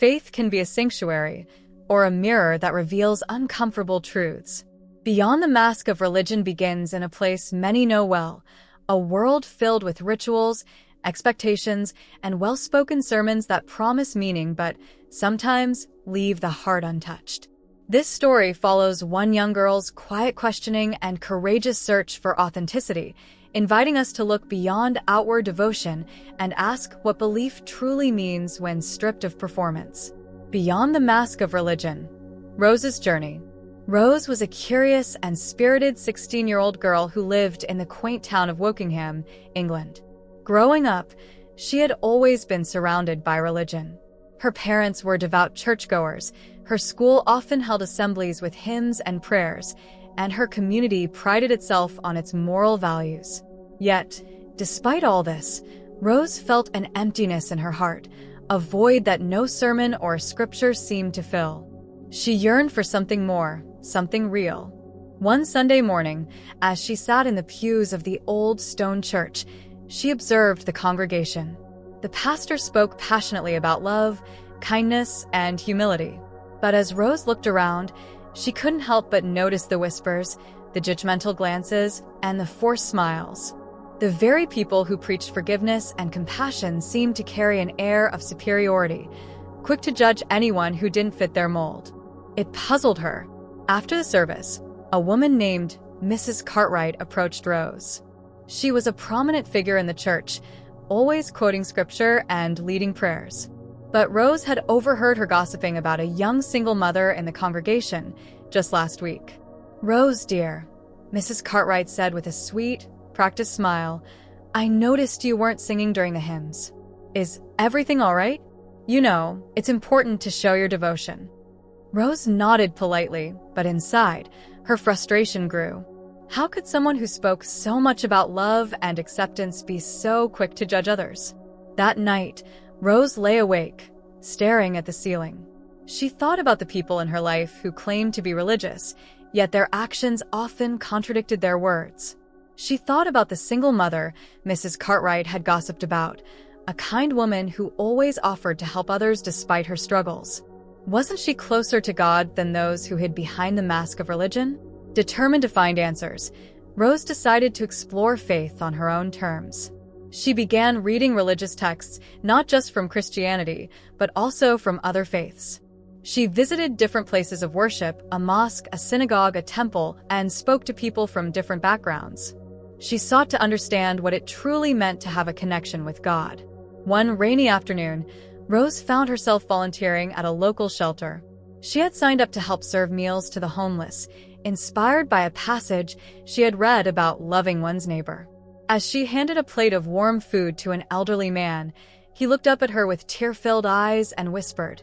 Faith can be a sanctuary, or a mirror that reveals uncomfortable truths. Beyond the Mask of Religion begins in a place many know well, a world filled with rituals, expectations, and well-spoken sermons that promise meaning but sometimes leave the heart untouched. This story follows one young girl's quiet questioning and courageous search for authenticity, inviting us to look beyond outward devotion and ask what belief truly means when stripped of performance. Beyond the Mask of Religion, Rose's journey. Rose was a curious and spirited 16-year-old girl who lived in the quaint town of Wokingham, England. Growing up, she had always been surrounded by religion. Her parents were devout churchgoers, her school often held assemblies with hymns and prayers, and her community prided itself on its moral values. Yet, despite all this, Rose felt an emptiness in her heart, a void that no sermon or scripture seemed to fill. She yearned for something more, something real. One Sunday morning, as she sat in the pews of the old stone church, she observed the congregation. The pastor spoke passionately about love, kindness, and humility. But as Rose looked around, she couldn't help but notice the whispers, the judgmental glances, and the forced smiles. The very people who preached forgiveness and compassion seemed to carry an air of superiority, quick to judge anyone who didn't fit their mold. It puzzled her. After the service, a woman named Mrs. Cartwright approached Rose. She was a prominent figure in the church, always quoting scripture and leading prayers. But Rose had overheard her gossiping about a young single mother in the congregation just last week. "Rose, dear," Mrs. Cartwright said with a sweet, practiced smile, "I noticed you weren't singing during the hymns. Is everything all right? You know, it's important to show your devotion." Rose nodded politely, but inside, her frustration grew. How could someone who spoke so much about love and acceptance be so quick to judge others? That night, Rose lay awake, staring at the ceiling. She thought about the people in her life who claimed to be religious, yet their actions often contradicted their words. She thought about the single mother Mrs. Cartwright had gossiped about, a kind woman who always offered to help others despite her struggles. Wasn't she closer to God than those who hid behind the mask of religion? Determined to find answers, Rose decided to explore faith on her own terms. She began reading religious texts, not just from Christianity, but also from other faiths. She visited different places of worship, a mosque, a synagogue, a temple, and spoke to people from different backgrounds. She sought to understand what it truly meant to have a connection with God. One rainy afternoon, Rose found herself volunteering at a local shelter. She had signed up to help serve meals to the homeless, inspired by a passage she had read about loving one's neighbor. As she handed a plate of warm food to an elderly man, he looked up at her with tear-filled eyes and whispered,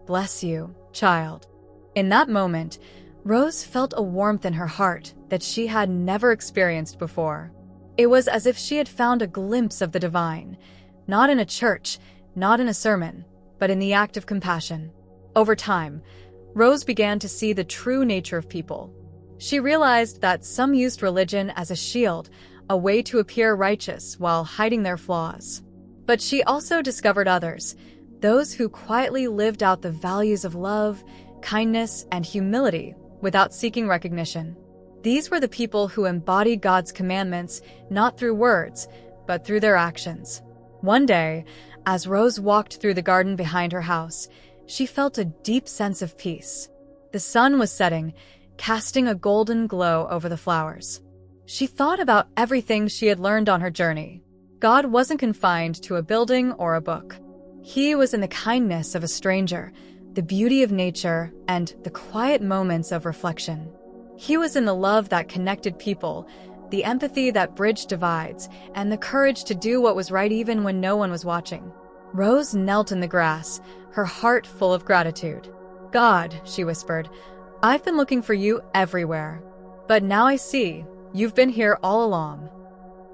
"Bless you, child." In that moment, Rose felt a warmth in her heart that she had never experienced before. It was as if she had found a glimpse of the divine, not in a church, not in a sermon, but in the act of compassion. Over time, Rose began to see the true nature of people. She realized that some used religion as a shield, a way to appear righteous while hiding their flaws. But she also discovered others, those who quietly lived out the values of love, kindness, and humility without seeking recognition. These were the people who embodied God's commandments not through words, but through their actions. One day, as Rose walked through the garden behind her house, she felt a deep sense of peace. The sun was setting, casting a golden glow over the flowers. She thought about everything she had learned on her journey. God wasn't confined to a building or a book. He was in the kindness of a stranger, the beauty of nature, and the quiet moments of reflection. He was in the love that connected people, the empathy that bridged divides, and the courage to do what was right even when no one was watching. Rose knelt in the grass, her heart full of gratitude. "God," she whispered, "I've been looking for you everywhere. But now I see, you've been here all along."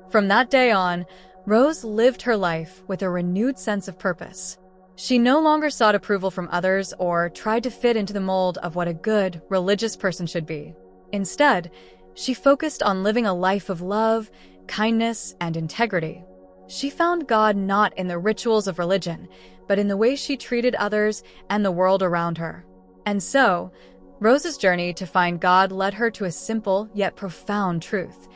From that day on, Rose lived her life with a renewed sense of purpose. She no longer sought approval from others or tried to fit into the mold of what a good, religious person should be. Instead, she focused on living a life of love, kindness, and integrity. She found God not in the rituals of religion, but in the way she treated others and the world around her. And so, Rose's journey to find God led her to a simple yet profound truth.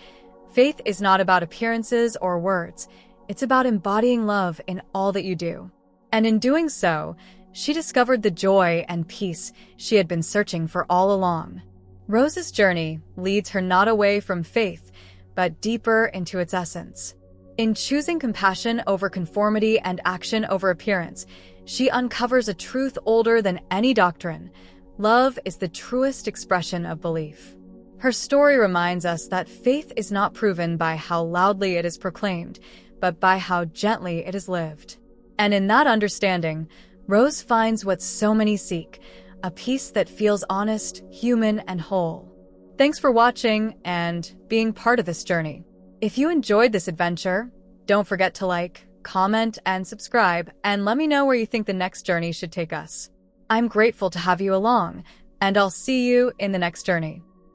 Faith is not about appearances or words. It's about embodying love in all that you do. And in doing so, she discovered the joy and peace she had been searching for all along. Rose's journey leads her not away from faith, but deeper into its essence. In choosing compassion over conformity and action over appearance, she uncovers a truth older than any doctrine. Love is the truest expression of belief. Her story reminds us that faith is not proven by how loudly it is proclaimed, but by how gently it is lived. And in that understanding, Rose finds what so many seek, a peace that feels honest, human, and whole. Thanks for watching and being part of this journey. If you enjoyed this adventure, don't forget to like, comment, and subscribe, and let me know where you think the next journey should take us. I'm grateful to have you along, and I'll see you in the next journey.